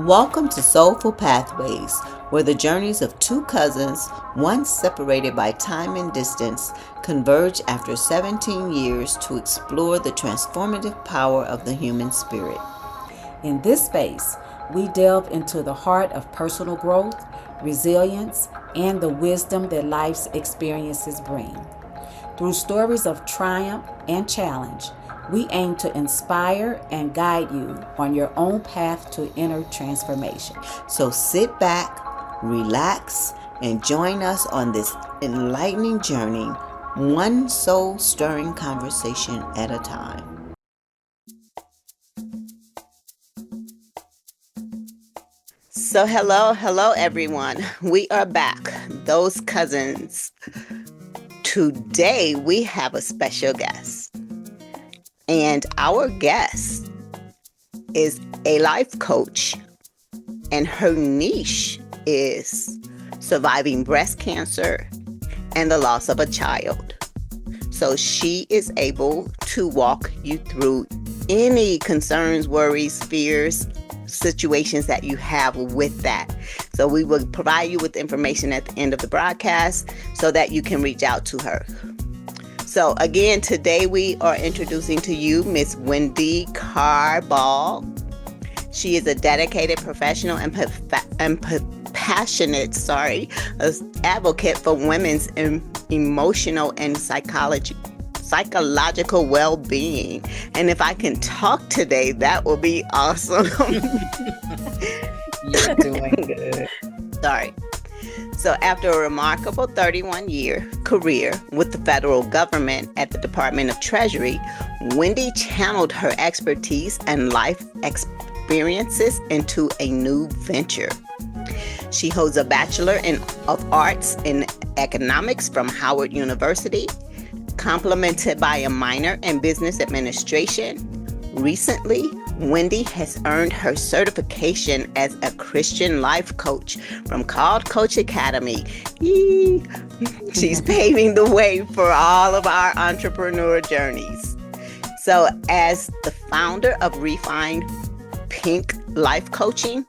Welcome to Soulful Pathways, where the journeys of two cousins, once separated by time and distance, converge after 17 years to explore the transformative power of the human spirit. In this space, we delve into the heart of personal growth, resilience, and the wisdom that life's experiences bring. Through stories of triumph and challenge, we aim to inspire and guide you on your own path to inner transformation. So sit back, relax, and join us on this enlightening journey, one soul-stirring conversation at a time. So hello everyone. We are back, those cousins. Today we have a special guest. And our guest is a life coach, and her niche is surviving breast cancer and the loss of a child. So she is able to walk you through any concerns, worries, fears, situations that you have with that. So we will provide you with information at the end of the broadcast so that you can reach out to her. So again, today we are introducing to you Miss Wendy Carr. She is a dedicated professional and passionate advocate for women's emotional and psychological well-being. And if I can talk today, that will be awesome. You're doing good. Sorry. So after a remarkable 31-year career with the federal government at the Department of Treasury, Wendy channeled her expertise and life experiences into a new venture. She holds a Bachelor of Arts in Economics from Howard University, complemented by a minor in Business Administration. Recently, Wendy has earned her certification as a Christian life coach from Carr Coach Academy. She's paving the way for all of our entrepreneur journeys. So as the founder of Refined Pink Life Coaching,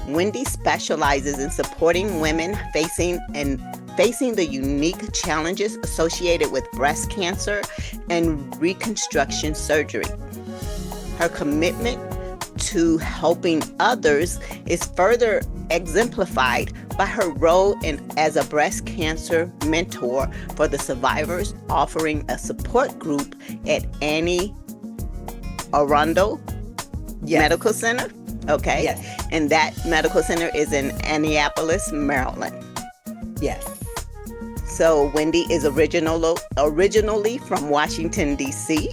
Wendy specializes in supporting women facing the unique challenges associated with breast cancer and reconstruction surgery. Her commitment to helping others is further exemplified by her role as a breast cancer mentor for the survivors, offering a support group at Annie Arundel Medical Center. Okay. Yes. And that medical center is in Annapolis, Maryland. Yes. So Wendy is originally from Washington, D.C.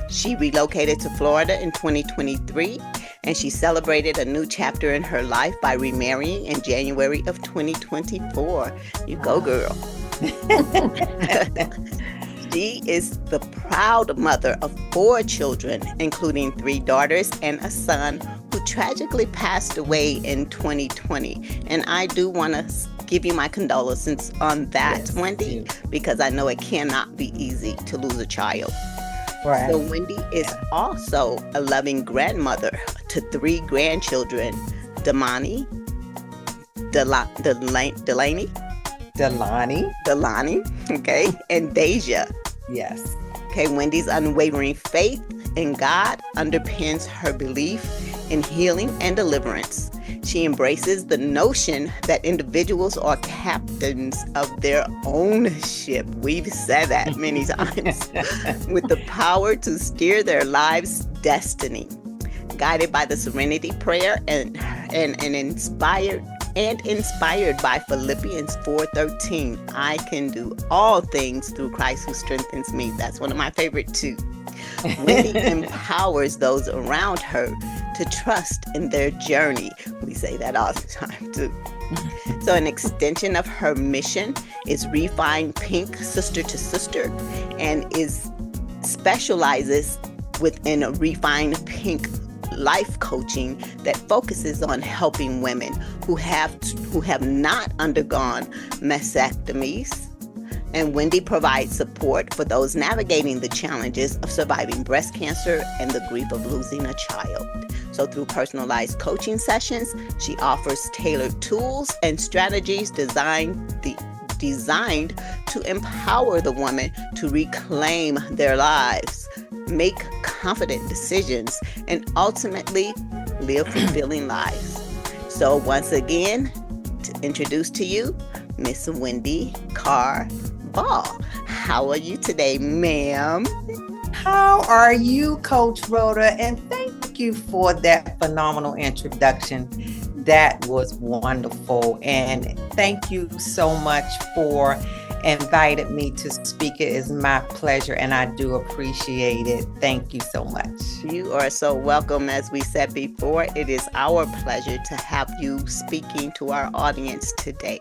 She relocated to Florida in 2023, and she celebrated a new chapter in her life by remarrying in January of 2024. You go, girl. She is the proud mother of 4 children, including 3 daughters and a son who tragically passed away in 2020. And I do want to give you my condolences on that, yes, Wendy, because I know it cannot be easy to lose a child. Right. So Wendy is also a loving grandmother to 3 grandchildren, Delaney, okay, and Deja. Yes. Okay, Wendy's unwavering faith in God underpins her belief in healing and deliverance. She embraces the notion that individuals are captains of their own ship. We've said that many times. With the power to steer their lives' destiny. Guided by the Serenity Prayer and inspired by Philippians 4:13, I can do all things through Christ who strengthens me. That's one of my favorite too. Wendy empowers those around her to trust in their journey. We say that all the time too. So an extension of her mission is Refined Pink Sister to Sister, and specializes within a Refined Pink life coaching that focuses on helping women who have not undergone mastectomies. And Wendy provides support for those navigating the challenges of surviving breast cancer and the grief of losing a child. So through personalized coaching sessions, she offers tailored tools and strategies designed to empower the woman to reclaim their lives, make confident decisions, and ultimately live fulfilling lives. So once again, to introduce to you, Miss Wendy Carr Ball. How are you today, ma'am? How are you, Coach Rhoda? And thank you for that phenomenal introduction. That was wonderful. And thank you so much for inviting me to speak. It is my pleasure, and I do appreciate it. Thank you so much. You are so welcome. As we said before, it is our pleasure to have you speaking to our audience today.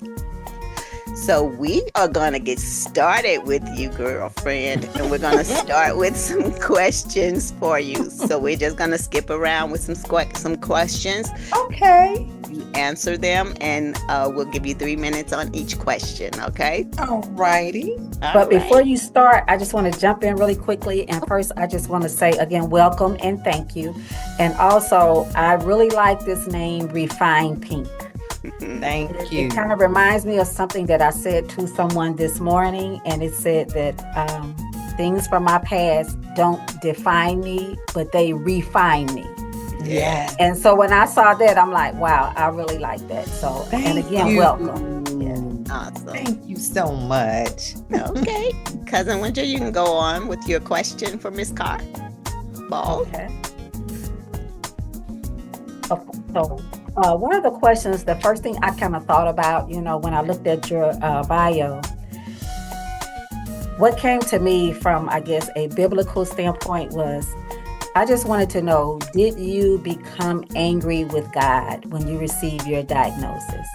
So we are going to get started with you, girlfriend, and we're going to start with some questions for you. So we're just going to skip around with some questions. Okay. You answer them, and we'll give you 3 minutes on each question, okay? All righty. But before you start, I just want to jump in really quickly. And first, I just want to say again, welcome and thank you. And also, I really like this name, Refined Pink. Thank you. It kind of reminds me of something that I said to someone this morning, and it said that things from my past don't define me, but they refine me. Yeah. And so when I saw that, I'm like, wow, I really like that. So, and again, welcome. Awesome. Thank you so much. Okay. Cousin Winter, you can go on with your question for Miss Carr Ball. Okay. So, one of the questions, the first thing I kind of thought about, when I looked at your bio, what came to me from, I guess, a biblical standpoint was, I just wanted to know, did you become angry with God when you received your diagnosis?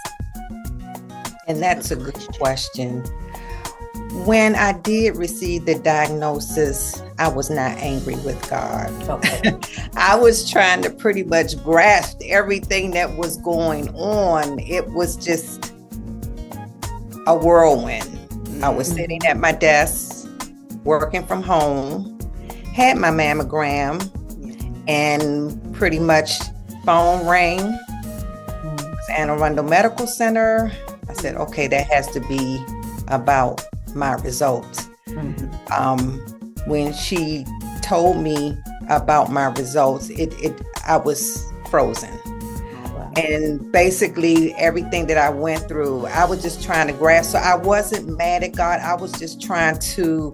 And that's a good question. When I did receive the diagnosis, I was not angry with God. Okay. I was trying to pretty much grasp everything that was going on. It was just a whirlwind. I was sitting at my desk, working from home, had my mammogram, and pretty much phone rang. It was Anne Arundel Medical Center. I said, okay, that has to be about my results. When she told me about my results, I was frozen. And basically everything that I went through, I was just trying to grasp. So I wasn't mad at God. I was just trying to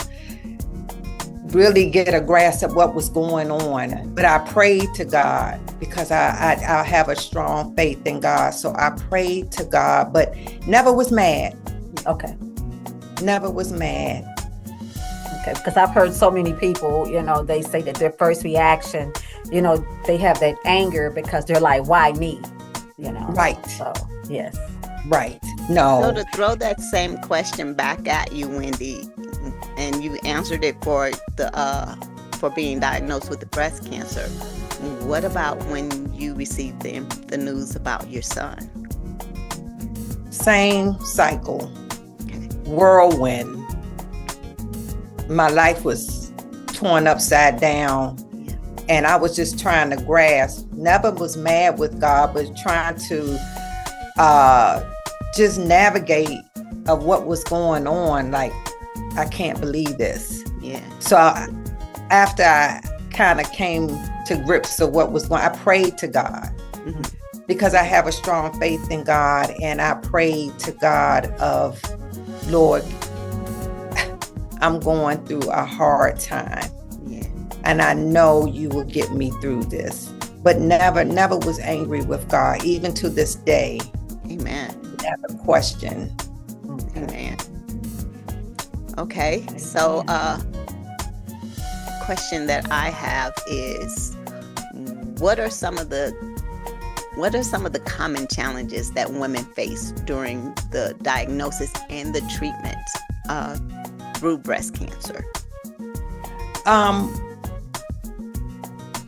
really get a grasp of what was going on. But I prayed to God because I have a strong faith in God. So I prayed to God, but never was mad. Okay. Never was mad. Okay, because I've heard so many people, they say that their first reaction, they have that anger because they're like, why me? Right. So, yes. Right. No. So to throw that same question back at you, Wendy, and you answered it for being diagnosed with the breast cancer. What about when you received the news about your son? Same cycle. Whirlwind. My life was torn upside down, and I was just trying to grasp. Never was mad with God, but trying to just navigate of what was going on. Like, I can't believe this. Yeah. So after I kind of came to grips of what was going on, I prayed to God. Because I have a strong faith in God, and I prayed to God of, Lord, I'm going through a hard time. Yeah. And I know you will get me through this. But never was angry with God, even to this day. Amen. Never question. Amen. Okay. So question that I have is, what are some of the common challenges that women face during the diagnosis and the treatment through breast cancer?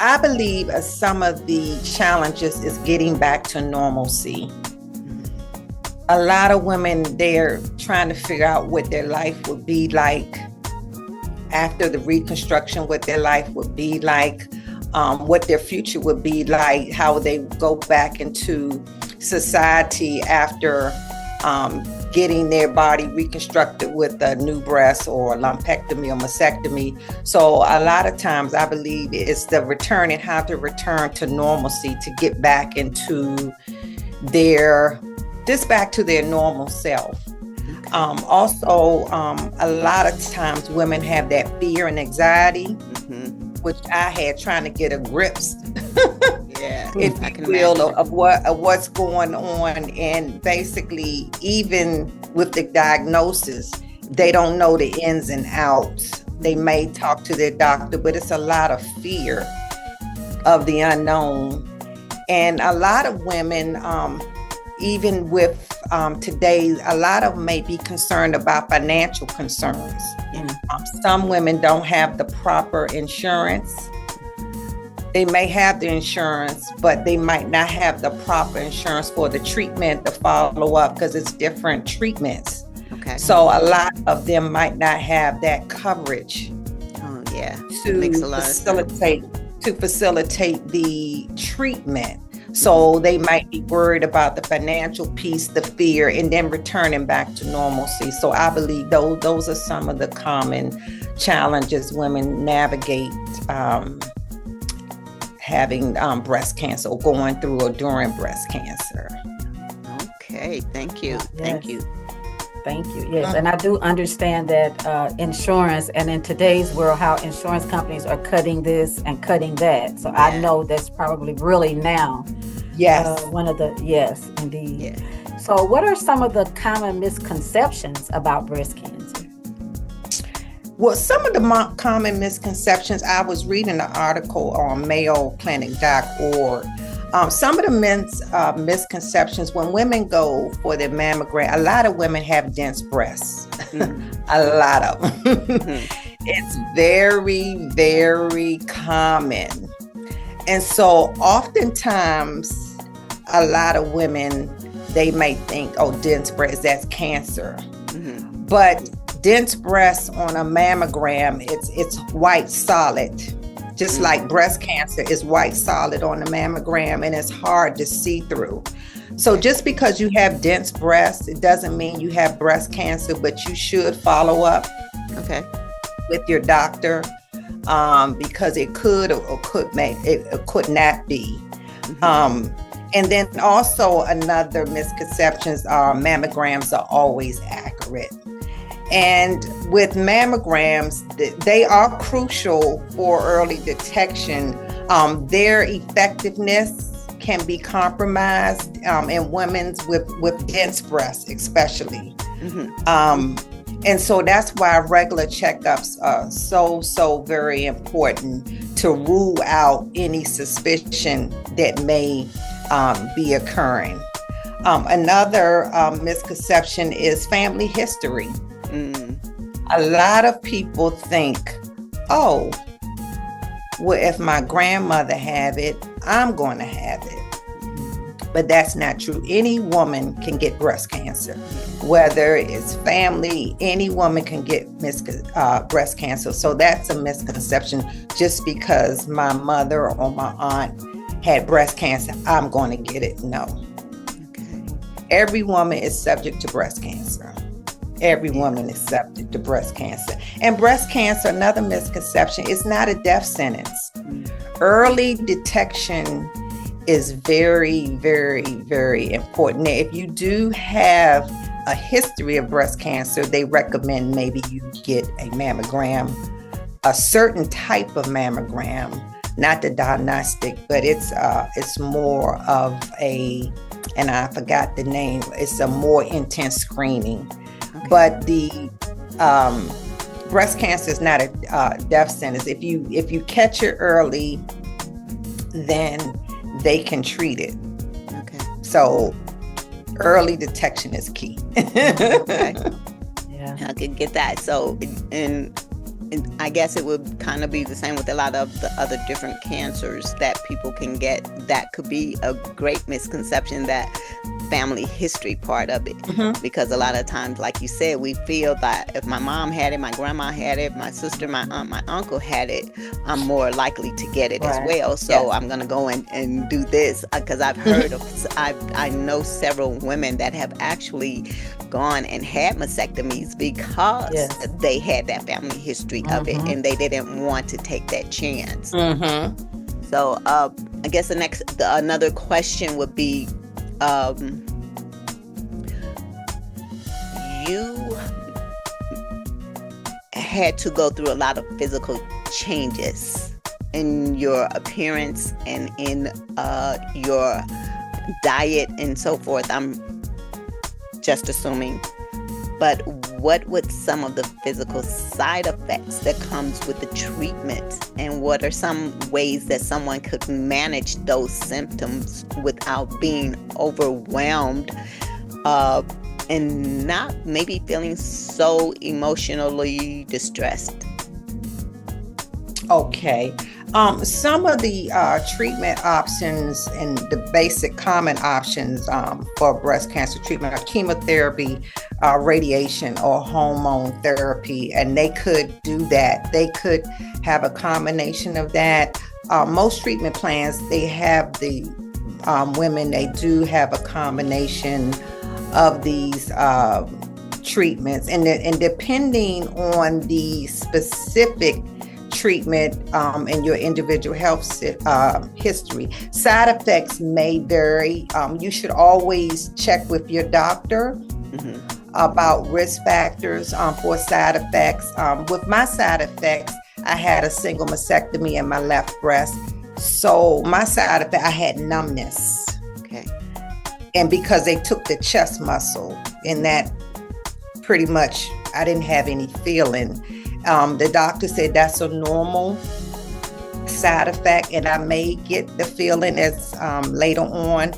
I believe some of the challenges is getting back to normalcy. A lot of women, they're trying to figure out what their life would be like after the reconstruction, what their life would be like. what their future would be like, how they go back into society after getting their body reconstructed with a new breast or lumpectomy or mastectomy. So a lot of times I believe it's the return and how to return to normalcy, to get back into back to their normal self. Also, a lot of times women have that fear and anxiety, which I had trying to get a grips, if you will, of what's going on. And basically, even with the diagnosis, they don't know the ins and outs. They may talk to their doctor, but it's a lot of fear of the unknown. And a lot of women, even with today, a lot of them may be concerned about financial concerns. Some women don't have the proper insurance. They may have the insurance, but they might not have the proper insurance for the treatment, the follow-up, because it's different treatments. Okay. So a lot of them might not have that coverage. Oh, yeah. To facilitate the treatment. So they might be worried about the financial piece, the fear, and then returning back to normalcy. So I believe those are some of the common challenges women navigate having breast cancer, or going through or during breast cancer. Okay, thank you. Yes. Thank you. Thank you. Yes, and I do understand that insurance, and in today's world, how insurance companies are cutting this and cutting that. So I know that's probably really now. Yes. One of the, yes, indeed. Yeah. So what are some of the common misconceptions about breast cancer? Well, some of the common misconceptions, I was reading an article on mayoclinic.org. Some of the misconceptions, when women go for their mammogram, a lot of women have dense breasts. A lot of them. It's very, very common. And so oftentimes, a lot of women, they may think, oh, dense breasts, that's cancer. But dense breasts on a mammogram, it's white solid. Just like breast cancer is white solid on the mammogram, and it's hard to see through. So just because you have dense breasts, it doesn't mean you have breast cancer, but you should follow up with your doctor, because it could or could not be. And then also another misconceptions are mammograms are always accurate. And with mammograms, they are crucial for early detection. Their effectiveness can be compromised in women with dense breasts, especially. And so that's why regular checkups are so very important to rule out any suspicion that may be occurring. Another misconception is family history. A lot of people think, oh, well, if my grandmother have it, I'm going to have it. But that's not true. Any woman can get breast cancer, whether it's family, any woman can get breast cancer. So that's a misconception. Just because my mother or my aunt had breast cancer, I'm going to get it. No. Every woman is subject to breast cancer. Every woman is subject to breast cancer. And breast cancer, another misconception, is not a death sentence. Early detection is very, very, very important. Now, if you do have a history of breast cancer, they recommend maybe you get a mammogram, a certain type of mammogram, not the diagnostic, but it's more of and I forgot the name, it's a more intense screening. But the breast cancer is not a death sentence. If you catch it early, then they can treat it. So early detection is key. Yeah, I could get that. So, and I guess it would kind of be the same with a lot of the other different cancers that people can get. That could be a great misconception, that family history part of it. Because a lot of times, like you said, we feel that if my mom had it, my grandma had it, my sister, my aunt, my uncle had it, I'm more likely to get it as well. So I'm going to go and do this, because I've heard of, I know several women that have actually gone and had mastectomies because they had that family history of it, and they didn't want to take that chance. So I guess another question would be, you had to go through a lot of physical changes in your appearance and in your diet and so forth. I'm just assuming. But what would some of the physical side effects that comes with the treatment, and what are some ways that someone could manage those symptoms without being overwhelmed and not maybe feeling so emotionally distressed? Okay. Some of the treatment options and the basic common options for breast cancer treatment are chemotherapy, radiation, or hormone therapy, and they could do that. They could have a combination of that. Most treatment plans, they have the women, they do have a combination of these treatments, and depending on the specific treatment and your individual health history, side effects may vary. You should always check with your doctor about risk factors for side effects. With my side effects, I had a single mastectomy in my left breast. So my side effect, I had numbness. Okay. And because they took the chest muscle, and that pretty much, I didn't have any feeling. The doctor said that's a normal side effect, and I may get the feeling as later on.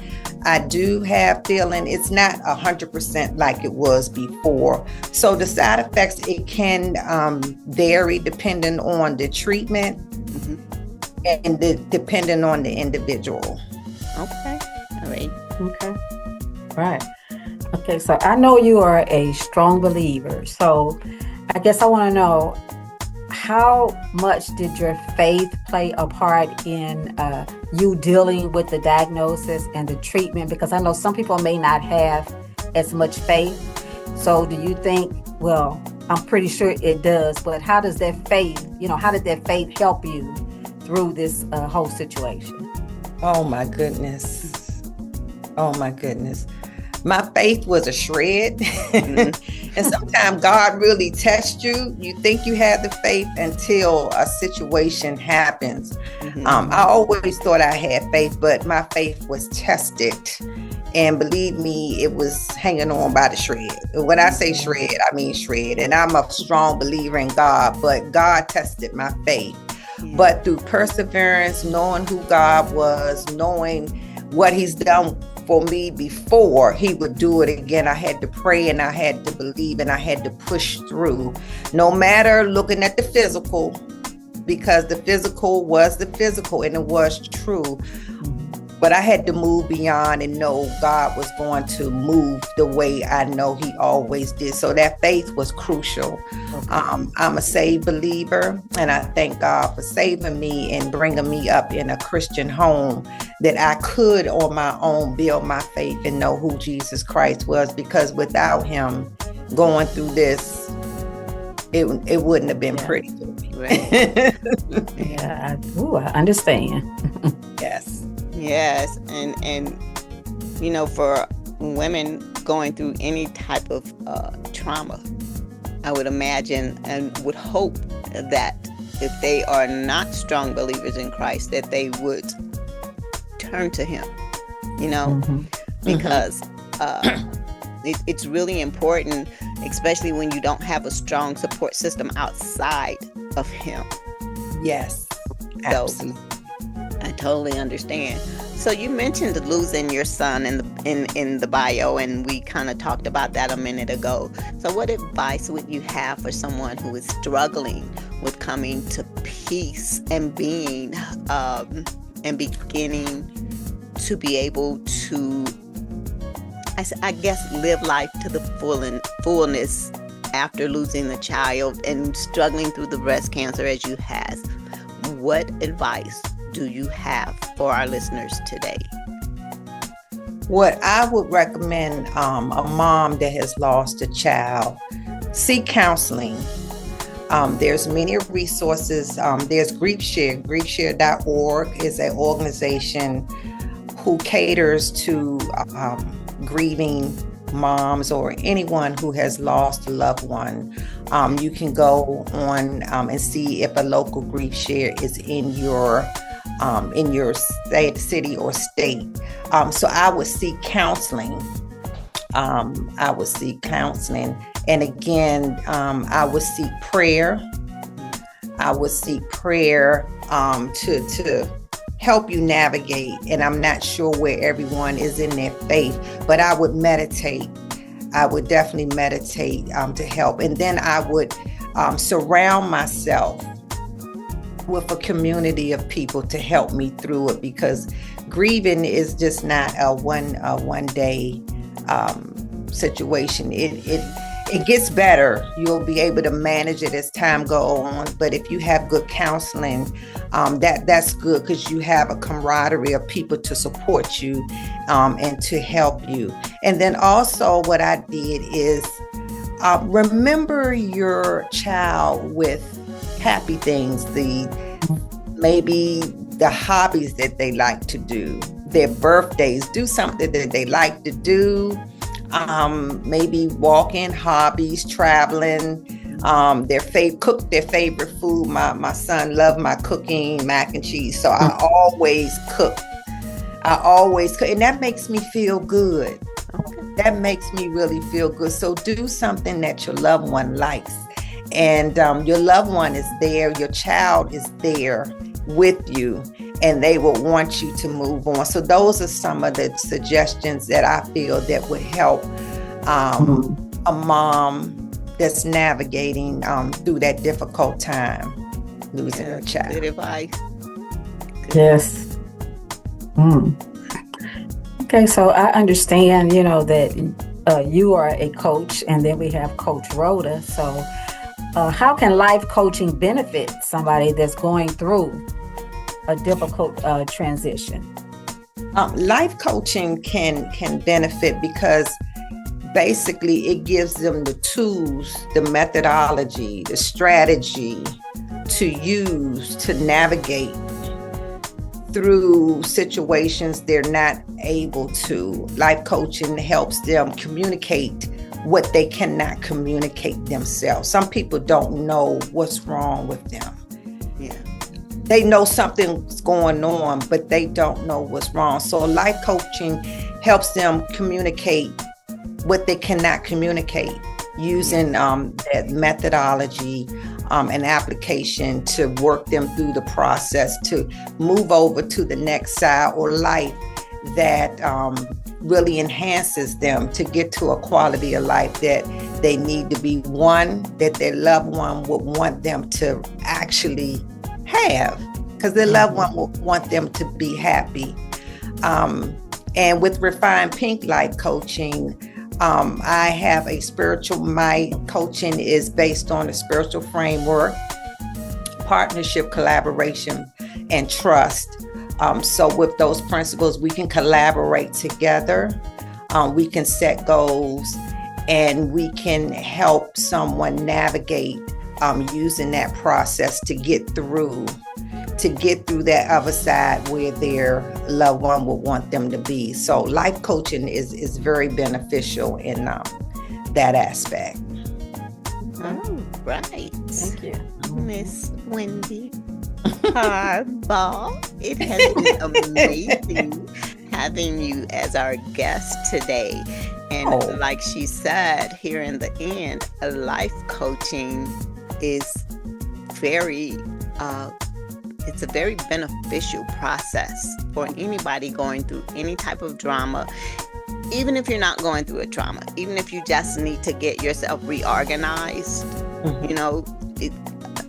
I do have feeling. It's not 100% like it was before. So the side effects, it can vary depending on the treatment and depending on the individual. Okay. All right. Okay. Right. Okay. So I know you are a strong believer. So I guess I want to know, how much did your faith play a part in you dealing with the diagnosis and the treatment? Because I know some people may not have as much faith. So do you think, well, I'm pretty sure it does, but how does that faith, how did that faith help you through this whole situation? Oh my goodness. Oh my goodness. My faith was a shred. And sometimes God really tests you. You think you have the faith until a situation happens. I always thought I had faith, but my faith was tested. And believe me, it was hanging on by the shred. When I say shred, I mean shred. And I'm a strong believer in God, but God tested my faith. But through perseverance, knowing who God was, knowing what He's done for me before, He would do it again. I had to pray, and I had to believe, and I had to push through, no matter looking at the physical, because the physical was the physical, and it was true. But I had to move beyond and know God was going to move the way I know He always did. So that faith was crucial. I'm a saved believer, and I thank God for saving me and bringing me up in a Christian home that I could on my own build my faith and know who Jesus Christ was, because without Him going through this, it wouldn't have been pretty for me. Right. Yeah, I understand. Yes. Yes, and for women going through any type of trauma, I would imagine and would hope that if they are not strong believers in Christ, that they would turn to Him, because it's really important, especially when you don't have a strong support system outside of Him. Yes, absolutely. So, I totally understand. So you mentioned losing your son in the bio, and we kind of talked about that a minute ago. So what advice would you have for someone who is struggling with coming to peace and being and beginning to be able to I guess live life to the fullness after losing a child and struggling through the breast cancer as you has. What advice do you have for our listeners today? What I would recommend a mom that has lost a child, seek counseling. There's many resources. There's GriefShare. GriefShare.org is an organization who caters to grieving moms or anyone who has lost a loved one. You can go on and see if a local GriefShare is in your state, city, or state. So I would seek counseling. And again, I would seek prayer. To help you navigate. And I'm not sure where everyone is in their faith, but I would meditate. I would definitely meditate to help. And then I would surround myself with a community of people to help me through it, because grieving is just not a one day situation. It gets better. You'll be able to manage it as time goes on. But if you have good counseling, that's good, because you have a camaraderie of people to support you and to help you. And then also what I did is remember your child with happy things, maybe the hobbies that they like to do, their birthdays, do something that they like to do. Maybe walking, hobbies, traveling, cook their favorite food. My son loved my cooking, mac and cheese. So I always cook. And that makes me feel good. That makes me really feel good. So do something that your loved one likes. And your loved one is there, your child is there with you, and they will want you to move on. So those are some of the suggestions that I feel that would help a mom that's navigating through that difficult time, losing her child. Good advice. Yes. Okay, so I understand, that you are a coach, and then we have Coach Rhoda. So how can life coaching benefit somebody that's going through a difficult transition? Life coaching can benefit because basically it gives them the tools, the methodology, the strategy to use to navigate through situations they're not able to. Life coaching helps them communicate what they cannot communicate themselves. Some people don't know what's wrong with them. Yeah. They know something's going on, but they don't know what's wrong. So life coaching helps them communicate what they cannot communicate using that methodology and application to work them through the process to move over to the next side or life that really enhances them to get to a quality of life that they need to be, one that their loved one would want them to actually have, because their loved one would want them to be happy. And with Refined Pink Life Coaching, I have a spiritual mind. Coaching is based on a spiritual framework, partnership, collaboration, and trust. So with those principles, we can collaborate together, we can set goals, and we can help someone navigate using that process to get through that other side where their loved one would want them to be. So life coaching is very beneficial in that aspect. All right. Thank you. Miss Wendy Carr. It has been amazing having you as our guest today. And like she said here in the end, life coaching is it's a very beneficial process for anybody going through any type of drama. Even if you're not going through a trauma, even if you just need to get yourself reorganized,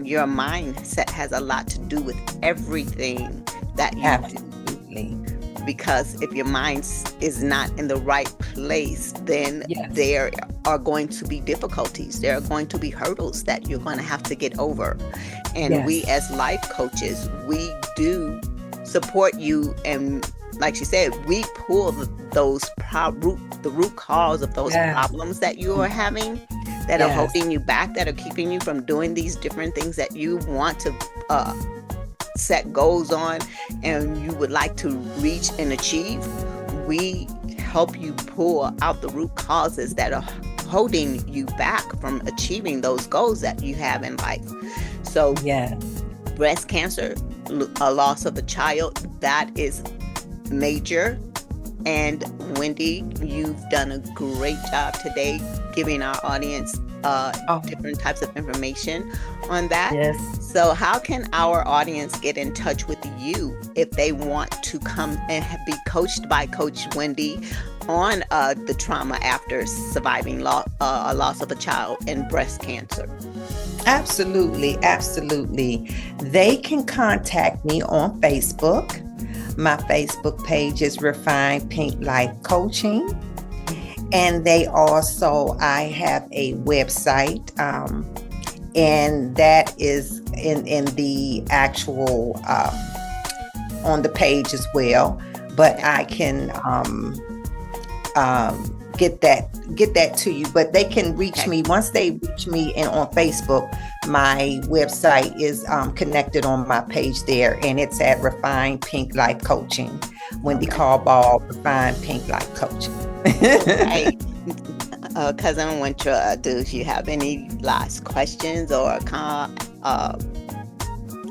your mindset has a lot to do with everything that you Absolutely. do. because if your mind is not in the right place, then there are going to be difficulties. There are going to be hurdles that you're going to have to get over. And we as life coaches, we do support you. And like she said, we pull the root cause of those problems that you are having, that are holding you back, that are keeping you from doing these different things that you want to set goals on and you would like to reach and achieve. We help you pull out the root causes that are holding you back from achieving those goals that you have in life. So breast cancer, a loss of a child, that is major. And Wendy, you've done a great job today giving our audience different types of information on that. Yes. So how can our audience get in touch with you if they want to come and be coached by Coach Wendy on the trauma after surviving a loss of a child and breast cancer? Absolutely. They can contact me on Facebook. My Facebook page is Refined Pink Life Coaching. And I have a website, and that is in the actual, on the page as well. But I can get that to you. But they can reach me, once they reach me on Facebook, my website is connected on my page there, and it's at Refined Pink Life Coaching. Wendy Carr Ball, Refined Pink Life Coaching. Hey, Cousin Wintra, do you have any last questions or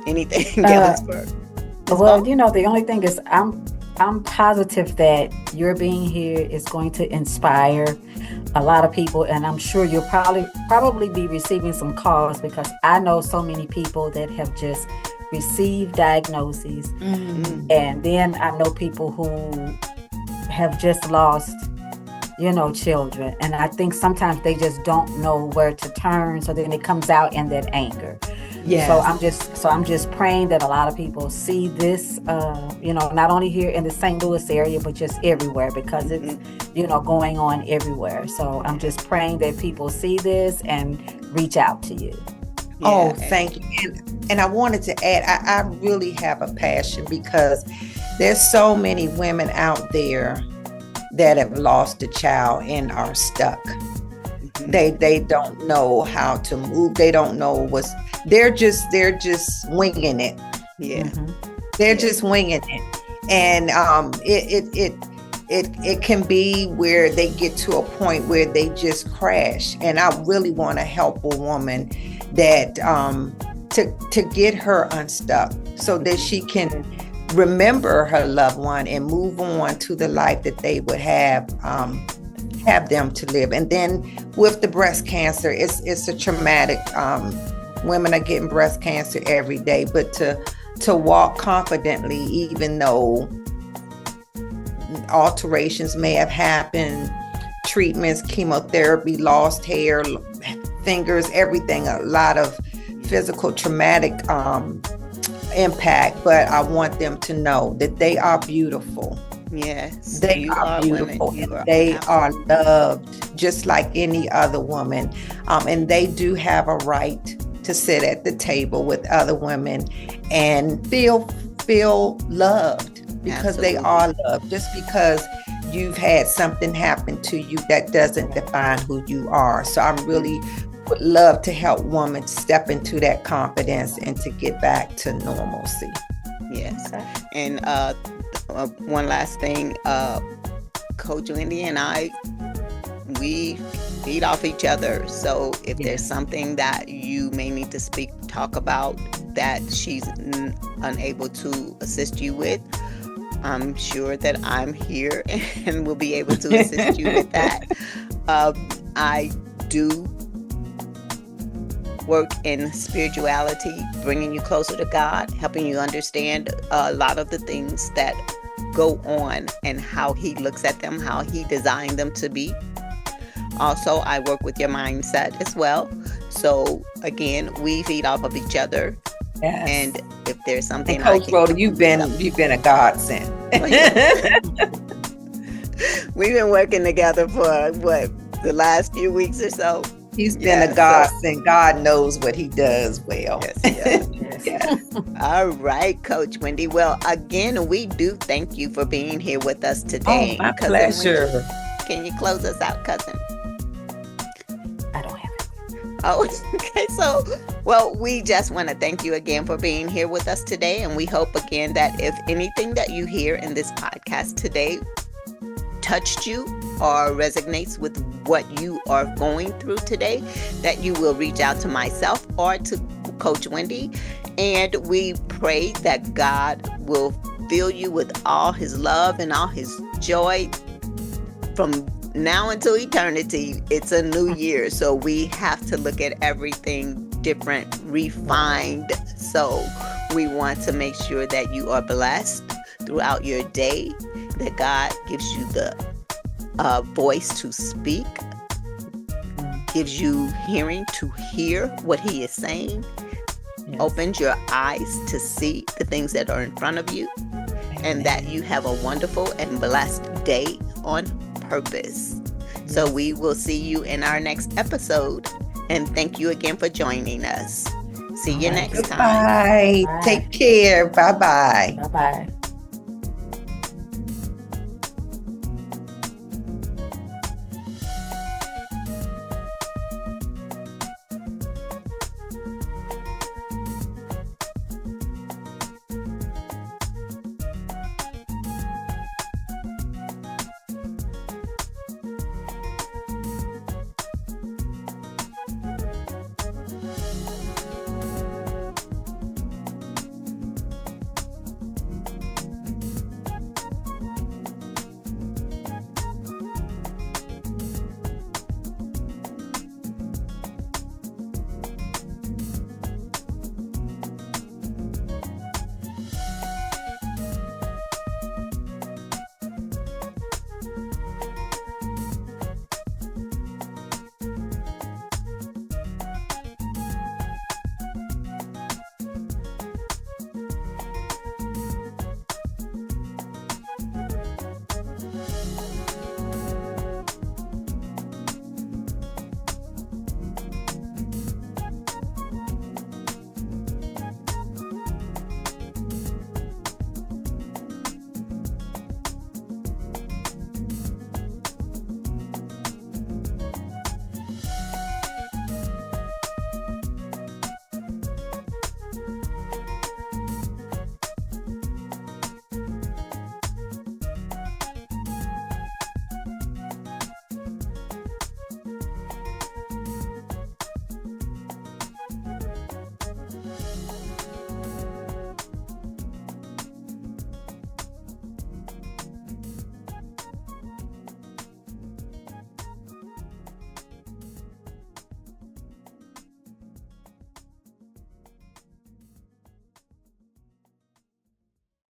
anything else for? Well, the only thing is I'm positive that your being here is going to inspire a lot of people, and I'm sure you'll probably be receiving some calls, because I know so many people that have just received diagnoses, and then I know people who have just lost children, and I think sometimes they just don't know where to turn, so then it comes out in that anger. Yes. So I'm just praying that a lot of people see this, not only here in the St. Louis area, but just everywhere, because it's, going on everywhere. So I'm just praying that people see this and reach out to you. Oh, thank you. And I wanted to add, I really have a passion, because there's so many women out there that have lost a child and are stuck. They don't know how to move. They don't know they're just winging it. Yeah. They're just winging it. And it can be where they get to a point where they just crash. And I really want to help a woman that to get her unstuck, so that she can remember her loved one and move on to the life that they would have them to live. And then with the breast cancer, it's a traumatic. Women are getting breast cancer every day, but to walk confidently, even though alterations may have happened, treatments, chemotherapy, lost hair, fingers, everything, a lot of physical traumatic impact. But I want them to know that they are beautiful. Yes, they are beautiful. They are loved just like any other woman. And they do have a right to sit at the table with other women and feel loved, because they are loved. Just because you've had something happen to you, that doesn't define who you are. So I really would love to help women step into that confidence and to get back to normalcy. Yes. And one last thing, Coach Wendy and I, we feed off each other. So if there's something that you may need to talk about that she's unable to assist you with, I'm sure that I'm here and will be able to assist you with that. I do work in spirituality, bringing you closer to God, helping you understand a lot of the things that go on and how He looks at them, how He designed them to be. Also, I work with your mindset as well. So again, we feed off of each other. Yes. And if there's something, and Coach Rhoda, you've been a godsend. Oh, yeah. We've been working together for the last few weeks or so. He's been a godsend. God knows what he does well. Yes. Yes. All right, Coach Wendy. Well, again, we do thank you for being here with us today. Oh, my pleasure. Wendy, can you close us out, cousin? I don't have it. Oh, okay. So, well, we just want to thank you again for being here with us today. And we hope again that if anything that you hear in this podcast today touched you or resonates with what you are going through today, that you will reach out to myself or to Coach Wendy. And we pray that God will fill you with all his love and all his joy from now until eternity. It's a new year, so we have to look at everything different, refined. So we want to make sure that you are blessed throughout your day, that God gives you the voice to speak, gives you hearing to hear what he is saying, opens your eyes to see the things that are in front of you, and that you have a wonderful and blessed day on purpose. So we will see you in our next episode, and thank you again for joining us. See you next time. Bye. Take care. Bye-bye. Bye-bye.